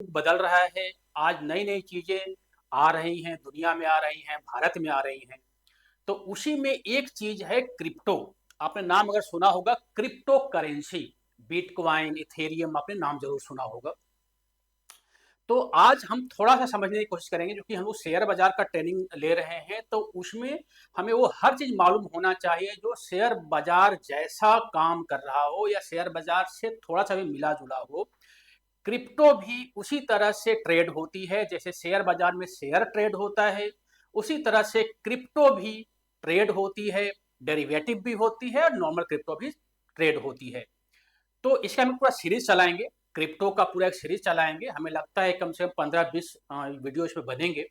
युग बदल रहा है। आज नई नई चीजें आ रही हैं, दुनिया में आ रही हैं, भारत में आ रही हैं। तो उसी में एक चीज है क्रिप्टो। आपने नाम अगर सुना होगा, क्रिप्टो करेंसी, बिटकॉइन, इथेरियम, आपने नाम जरूर सुना होगा। तो आज हम थोड़ा सा समझने की कोशिश करेंगे, क्योंकि हम लोग शेयर बाजार का ट्रेनिंग ले रहे हैं, तो उसमें हमें वो हर चीज मालूम होना चाहिए जो शेयर बाजार जैसा काम कर रहा हो या शेयर बाजार से थोड़ा सा भी मिला जुला हो। क्रिप्टो भी उसी तरह से ट्रेड होती है, जैसे शेयर बाजार में शेयर ट्रेड होता है, उसी तरह से क्रिप्टो भी ट्रेड होती है, डेरिवेटिव भी होती है और नॉर्मल क्रिप्टो भी ट्रेड होती है। तो इसका हम पूरा सीरीज चलाएंगे, क्रिप्टो का पूरा एक सीरीज चलाएंगे। हमें लगता है कम से कम 15-20 वीडियो इसमें बनेंगे।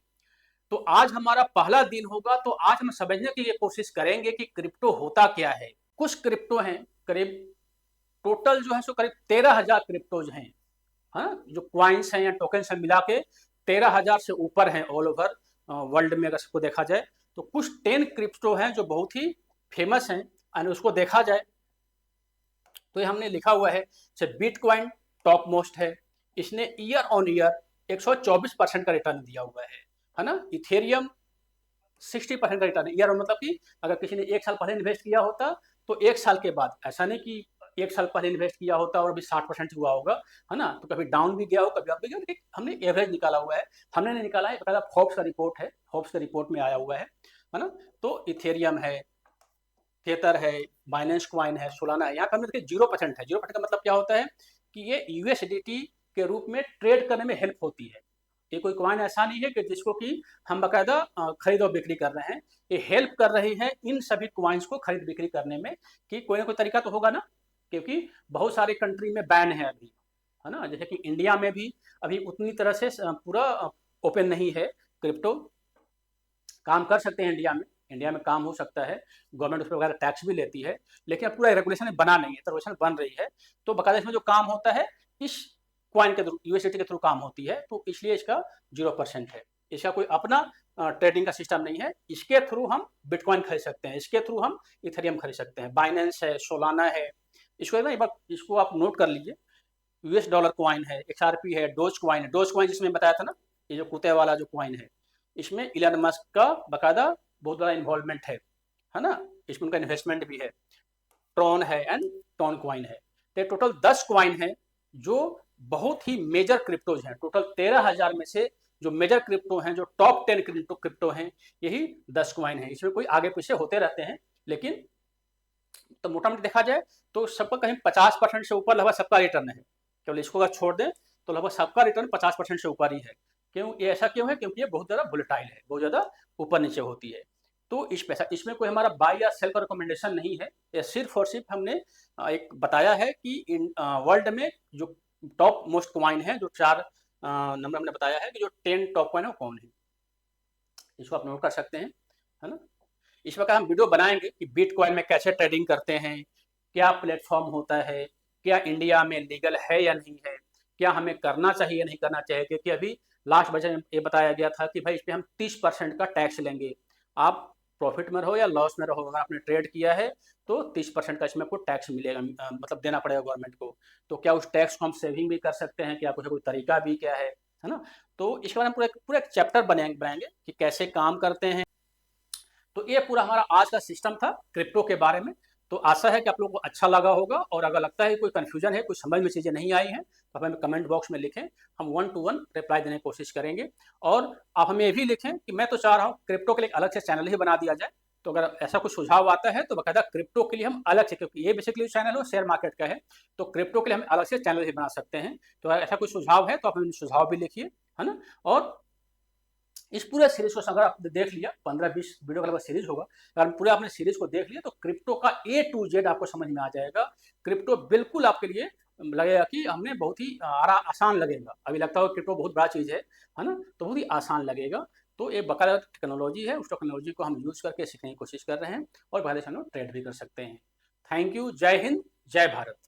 तो आज हमारा पहला दिन होगा, तो आज हम समझने की ये कोशिश करेंगे कि क्रिप्टो होता क्या है। कुछ क्रिप्टो हैं, करीब टोटल जो है सो करीब 13,000 क्रिप्टोज हैं। हाँ, जो क्वाइंस हैं या टोकन्स हैं मिला के 13,000 से ऊपर हैं ऑल ओवर वर्ल्ड में। अगर सबको देखा जाए तो कुछ 10 क्रिप्टो हैं जो बहुत ही फेमस हैं, और उसको देखा जाए तो ये हमने लिखा हुआ है। बिटकॉइन टॉप मोस्ट है, इसने ईयर ऑन ईयर 124% का रिटर्न दिया हुआ है ना। इथेरियम 60% का रिटर्न, ईयर ऑन मतलब कि अगर किसी ने 1 साल पहले इन्वेस्ट किया होता तो 1 साल के बाद, ऐसा नहीं कि 1 साल पहले इन्वेस्ट किया होता और अभी 60% हुआ होगा, है ना। तो कभी डाउन भी गया हो, कभी अप भी गया, लेकिन हमने एवरेज निकाला हुआ है। हमने नहीं निकाला है, बकायदा फोर्ब्स का रिपोर्ट है, फोर्ब्स के रिपोर्ट में आया हुआ है ना। तो इथेरियम है, थेटर है, बाइनेंस क्वाइन है, सोलाना है। यहाँ पर हमने 0% है। 0% का मतलब क्या होता है कि ये यूएसडीटी के रूप में ट्रेड करने में हेल्प होती है। ये कोई क्वाइन ऐसा नहीं है कि जिसको कि हम बाकायदा खरीद और बिक्री कर रहे हैं। ये हेल्प कर रही है इन सभी क्वाइंस को खरीद बिक्री करने में, कि कोई ना कोई तरीका तो होगा ना, क्योंकि बहुत सारे कंट्री में बैन है अभी, है ना। जैसे कि इंडिया में भी अभी उतनी तरह से पूरा ओपन नहीं है क्रिप्टो। काम कर सकते हैं इंडिया में, इंडिया में काम हो सकता है, गवर्नमेंट उस पर वगैरह टैक्स भी लेती है, लेकिन अब पूरा रेगुलेशन बना नहीं है, तो रेगुलेशन बन रही है। तो बाकायदा इसमें जो काम होता है इस क्वाइन के थ्रू, यूएसडीटी के थ्रू काम होती है, तो इसलिए इसका 0% है। इसका कोई अपना ट्रेडिंग का सिस्टम नहीं है। इसके थ्रू हम बिटकॉइन खरीद सकते हैं, इसके थ्रू हम इथेरियम खरीद सकते हैं, बाइनेंस है, सोलाना है। इसको ना एक बार इसको आप नोट कर लीजिए। यूएस डॉलर क्वाइन है, एक्सआरपी है, डोज क्वाइन है। डोज क्वाइन जिसमें बताया था ना, ये जो कुत्ते वाला जो क्वाइन है, इसमें इलन मस्क का बाकायदा बहुत बड़ा इन्वॉल्वमेंट है ना। इसमें उनका इन्वेस्टमेंट भी है। ट्रॉन है एंड टॉन क्वाइन है। तो टोटल 10 क्वाइन है जो बहुत ही मेजर क्रिप्टोज हैं। टोटल 13,000 में से जो मेजर क्रिप्टो हैं, जो टॉप 10 क्रिप्टो हैं, यही 10 क्वाइन है। इसमें कोई आगे पीछे होते रहते हैं, लेकिन तो मोटा मोटी देखा जाए तो सबका कहीं 50% से ऊपर लगभग सबका रिटर्न है। केवल इसको अगर छोड़ दें तो लगभग सबका रिटर्न 50% से ऊपर ही है। क्यों ये ऐसा क्यों है? क्योंकि ये बहुत ज़्यादा वोलेटाइल है, बहुत ज़्यादा ऊपर नीचे होती है। तो इस पैसा इसमें कोई हमारा बाय या सेल का रिकमेंडेशन नहीं है। ये सिर्फ और सिर्फ हमने एक बताया है कि वर्ल्ड में जो टॉप मोस्ट क्वाइन है, जो 4 नंबर हमने बताया है कि जो 10 टॉप क्वाइन है वो कौन है। इसको आप नोट कर सकते हैं, है ना। इस वक्त हम वीडियो बनाएंगे कि बिटकॉइन में कैसे ट्रेडिंग करते हैं, क्या प्लेटफॉर्म होता है, क्या इंडिया में लीगल है या नहीं है, क्या हमें करना चाहिए या नहीं करना चाहिए। क्योंकि अभी लास्ट बजट में ये बताया गया था कि भाई इस पर हम 30% का टैक्स लेंगे। आप प्रॉफिट में रहो या लॉस में रहो, अगर आपने ट्रेड किया है तो 30% का इसमें आपको टैक्स मिलेगा, मतलब देना पड़ेगा गवर्नमेंट को। तो क्या उस टैक्स को हम सेविंग भी कर सकते हैं, क्या कुछ कोई तरीका भी क्या है ना। तो इसके बारे में पूरा एक चैप्टर बनाएंगे कि कैसे काम करते हैं। तो ये पूरा हमारा आज का सिस्टम था क्रिप्टो के बारे में। तो आशा है कि आप लोगों को अच्छा लगा होगा, और अगर लगता है कोई कन्फ्यूजन है, कुछ समझ में चीज़ें नहीं आई हैं, तो आप हमें कमेंट बॉक्स में लिखें। हम 1 to 1 रिप्लाई देने की कोशिश करेंगे। और आप हमें ये भी लिखें कि मैं तो चाह रहा हूँ क्रिप्टो के लिए अलग से चैनल ही बना दिया जाए। तो अगर ऐसा कुछ सुझाव आता है तो बाकायदा क्रिप्टो के लिए हम अलग से, क्योंकि ये बेसिकली चैनल हो शेयर मार्केट का है, तो क्रिप्टो के लिए हम अलग से चैनल ही बना सकते हैं। तो अगर ऐसा कोई सुझाव है तो आप हमें सुझाव भी लिखिए, है ना। और इस पूरे सीरीज को अगर आपने देख लिया, 15-20 वीडियो का लगभग सीरीज होगा, अगर पूरा आपने सीरीज को देख लिया तो क्रिप्टो का A to Z आपको समझ में आ जाएगा। क्रिप्टो बिल्कुल आपके लिए लगेगा कि हमने बहुत ही आसान लगेगा। अभी लगता हो क्रिप्टो बहुत बड़ा चीज़ है ना, तो बहुत ही आसान लगेगा। तो ये बकायदा टेक्नोलॉजी है, उस टेक्नोलॉजी को हम यूज़ करके सीखने की कोशिश कर रहे हैं, और बाकायदा से हम लोग ट्रेड भी कर सकते हैं। Thank you. जय हिंद, जय भारत।